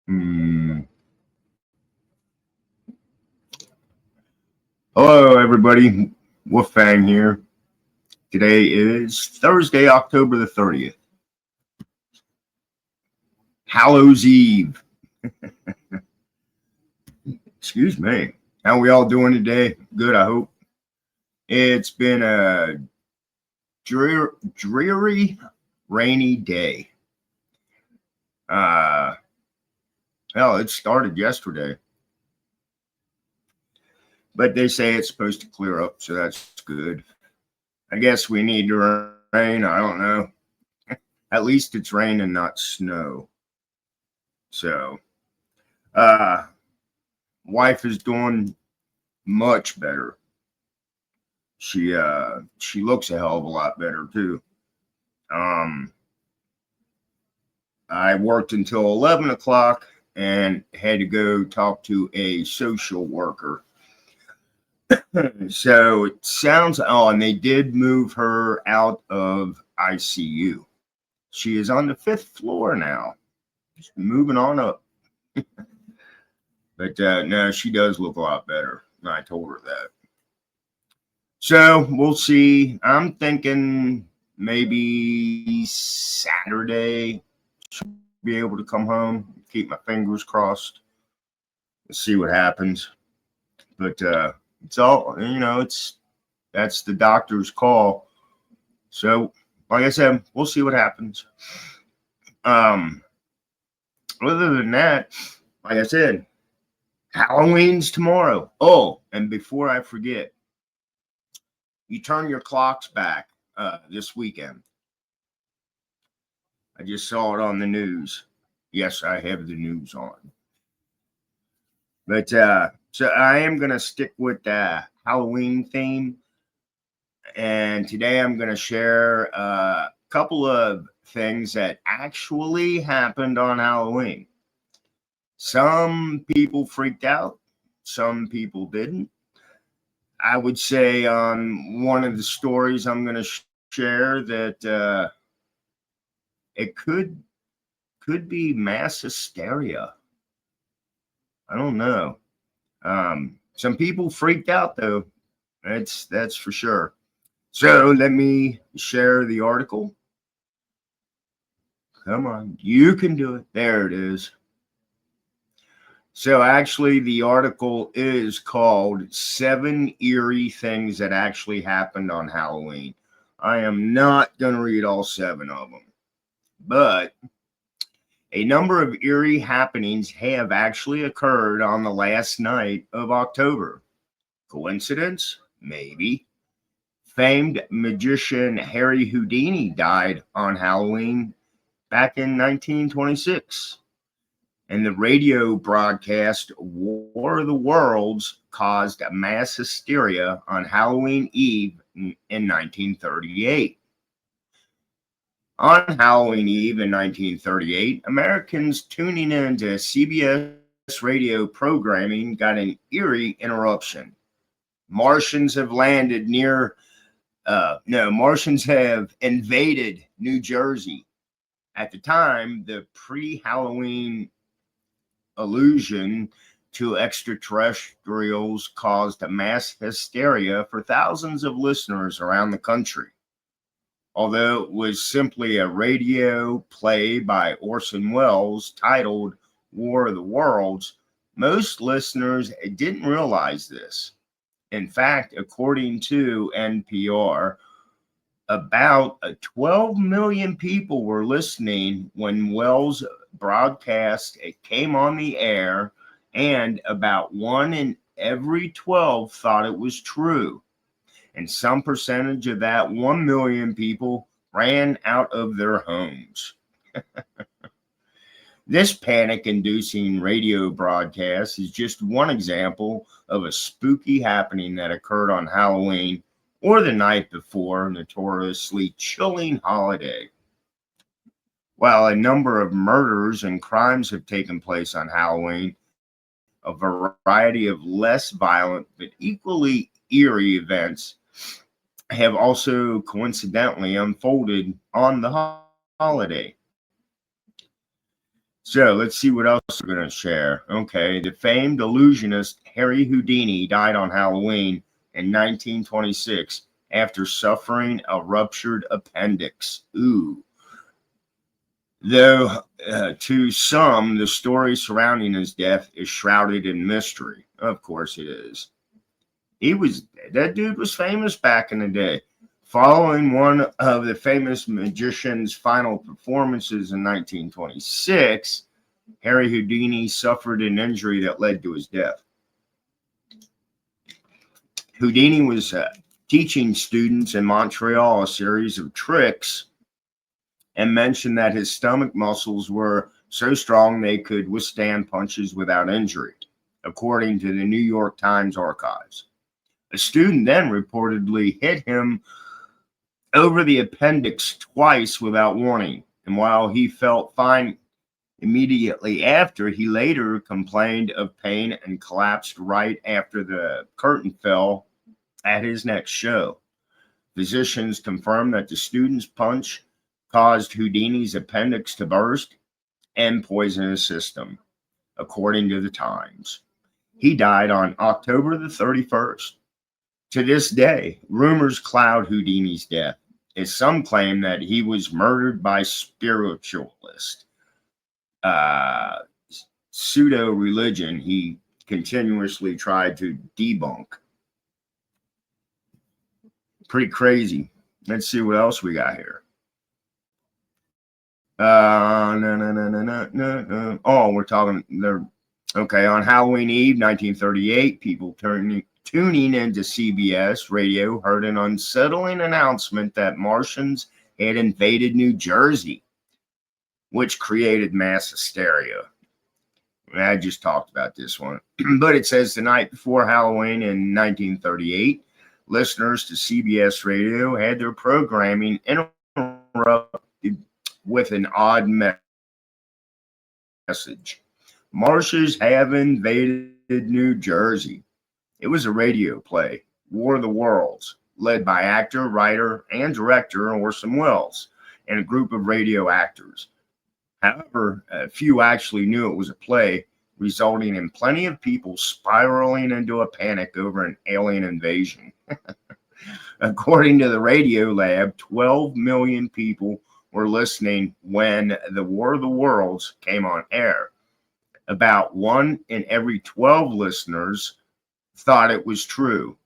Hmm. Hello, everybody. Wolfang here. Today is Thursday, October the 30th. Hallows Eve. Excuse me. How we all doing today? Good, I hope. It's been a dreary, rainy day. Uh, Hell, it started yesterday, but they say it's supposed to clear up, so that's good. I guess we need to rain. I don't know. At least it's rain and not snow. So, uh, wife is doing much better. She looks a hell of a lot better too. Um, I worked until 11 o'clock and had to go talk to a social worker. So it sounds and they did move her out of ICU. She is on the fifth floor now. She's moving on up. But no, she does look a lot better. I told her that. So we'll see. I'm thinking maybe Saturday be able to come home. Keep my fingers crossed. Let's see what happens. But it's all that's the doctor's call. So like I said, we'll see what happens. Um, Other than that, like I said, Halloween's tomorrow. Oh, and before I forget, you turn your clocks back this weekend. I just saw it on the news. Yes, I have the news on. But so I am going to stick with the Halloween theme. And today I'm going to share a couple of things that actually happened on Halloween. Some people freaked out, some people didn't. I would say on one of the stories I'm going to share that it could be mass hysteria. I don't know. Some people freaked out though. That's for sure. So let me share the article. Come on, you can do it. There it is. So actually, the article is called 7 Eerie Things That Actually Happened on Halloween. I am not going to read all 7 of them, but a number of eerie happenings have actually occurred on the last night of October. Coincidence? Maybe. Famed magician Harry Houdini died on Halloween back in 1926. And the radio broadcast War of the Worlds caused mass hysteria on Halloween Eve in 1938. On Halloween Eve in 1938, Americans tuning into CBS radio programming got an eerie interruption. Martians have landed near, no, Martians have invaded New Jersey. At the time, the pre-Halloween allusion to extraterrestrials caused a mass hysteria for thousands of listeners around the country. Although it was simply a radio play by Orson Welles titled War of the Worlds, most listeners didn't realize this. In fact, according to NPR, about 12 million people were listening when Wells' broadcast came on the air, and about 1 in every 12 thought it was true. And some percentage of that 1 million people ran out of their homes. This panic-inducing radio broadcast is just one example of a spooky happening that occurred on Halloween or the night before a notoriously chilling holiday. While a number of murders and crimes have taken place on Halloween, a variety of less violent but equally eerie events have also coincidentally unfolded on the holiday. So let's see what else we're going to share. Okay, the famed illusionist Harry Houdini died on Halloween in 1926 after suffering a ruptured appendix. Ooh. Though to some, the story surrounding his death is shrouded in mystery. Of course it is. That dude was famous back in the day. Following one of the famous magician's final performances in 1926, Harry Houdini suffered an injury that led to his death. Houdini was teaching students in Montreal a series of tricks and mentioned that his stomach muscles were so strong they could withstand punches without injury, according to the New York Times archives. A student then reportedly hit him over the appendix twice without warning, and while he felt fine immediately after, he later complained of pain and collapsed right after the curtain fell at his next show. Physicians confirmed that the student's punch caused Houdini's appendix to burst and poison his system, according to the Times. He died on October the 31st. To this day, rumors cloud Houdini's death, as some claim that he was murdered by spiritualists. Pseudo-religion he continuously tried to debunk. Pretty crazy. Let's see what else we got here. No. Oh, we're talking there. Okay, on Halloween Eve, 1938, people tuning into CBS radio heard an unsettling announcement that Martians had invaded New Jersey, which created mass hysteria. I just talked about this one. But it says the night before Halloween in 1938, listeners to CBS radio had their programming interrupted with an odd message. Martians have invaded New Jersey. It was a radio play, War of the Worlds, led by actor, writer, and director Orson Welles and a group of radio actors. However, few actually knew it was a play, resulting in plenty of people spiraling into a panic over an alien invasion. According to the Radio Lab, 12 million people were listening when the War of the Worlds came on air. About 1 in every 12 listeners thought it was true,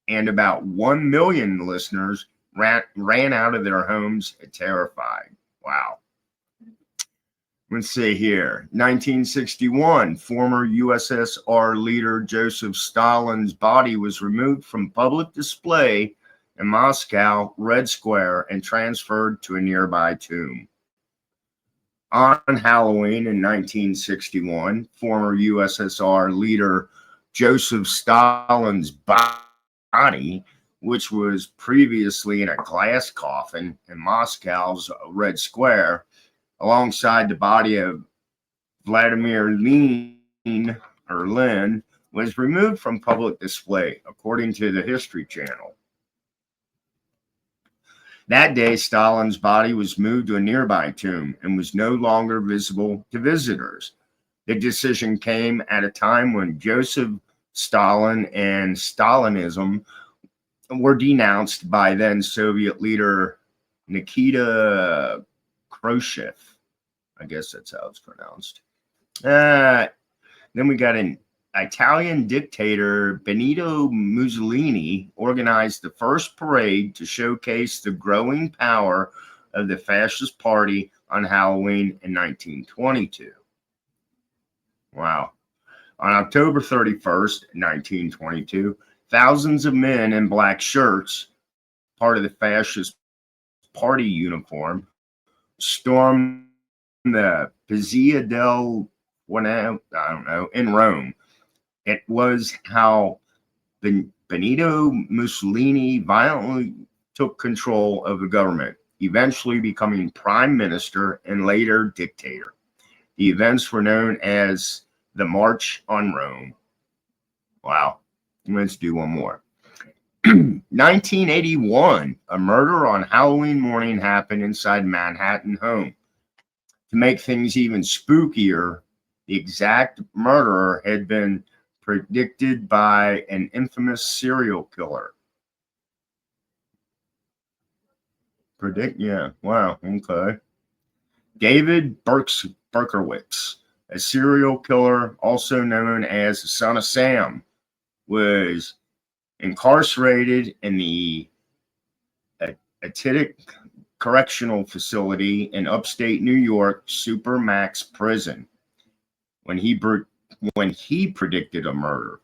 and about 1 million listeners ran out of their homes terrified. Wow. Let's see here. 1961, former USSR leader Joseph Stalin's body was removed from public display in Moscow Red Square and transferred to a nearby tomb. On Halloween in 1961, former USSR leader Joseph Stalin's body, which was previously in a glass coffin in Moscow's Red Square, alongside the body of Vladimir Lenin, was removed from public display, according to the History Channel. That day, Stalin's body was moved to a nearby tomb and was no longer visible to visitors. The decision came at a time when Joseph Stalin and Stalinism were denounced by then Soviet leader Nikita Khrushchev. I guess that's how it's pronounced. Then we got an Italian dictator, Benito Mussolini, organized the first parade to showcase the growing power of the fascist party on Halloween in 1922. Wow. On October 31st, 1922, thousands of men in black shirts, part of the fascist party uniform, stormed the Piazza del in Rome. It was how Benito Mussolini violently took control of the government, eventually becoming prime minister and later dictator. The events were known as the March on Rome. Wow. Let's do one more. 1981, a murder on Halloween morning happened inside Manhattan home. To make things even spookier, the exact murderer had been predicted by an infamous serial killer. Yeah, wow, okay. David Berkowitz, a serial killer also known as the Son of Sam, was incarcerated in the Attic Correctional Facility in upstate New York Supermax Prison when he predicted a murder.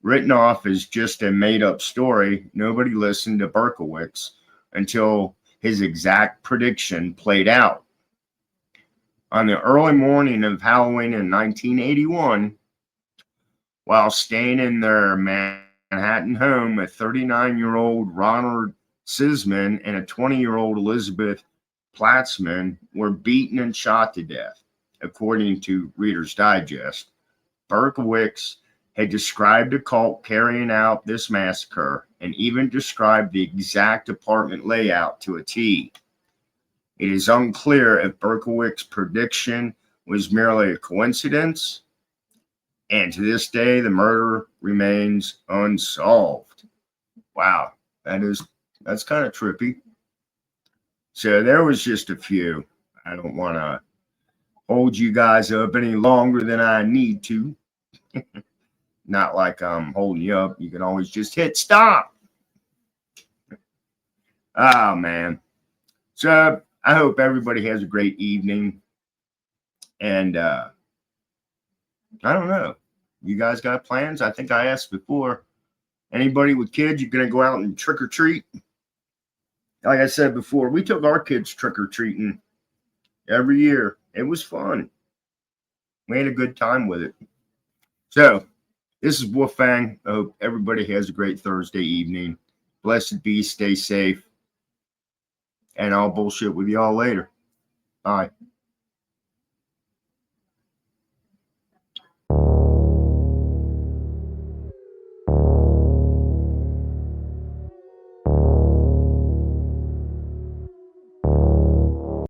Written off as just a made-up story, nobody listened to Berkowitz until his exact prediction played out. On the early morning of Halloween in 1981, while staying in their Manhattan home, a 39-year-old Ronald Sisman and a 20-year-old Elizabeth Platzman were beaten and shot to death, according to Reader's Digest. Berkowitz had described a cult carrying out this massacre and even described the exact apartment layout to a T. It is unclear if Berkowitz's prediction was merely a coincidence, and to this day, the murder remains unsolved. Wow, that's kind of trippy. So there was just a few. I don't want to hold you guys up any longer than I need to. Not like I'm holding you up. You can always just hit stop. Oh, man. So I hope everybody has a great evening. And I don't know. You guys got plans? I think I asked before. Anybody with kids, you're going to go out and trick or treat? Like I said before, we took our kids trick or treating every year. It was fun. We had a good time with it. So this is Wolfang. I hope everybody has a great Thursday evening. Blessed be, stay safe. And I'll bullshit with y'all later. Bye.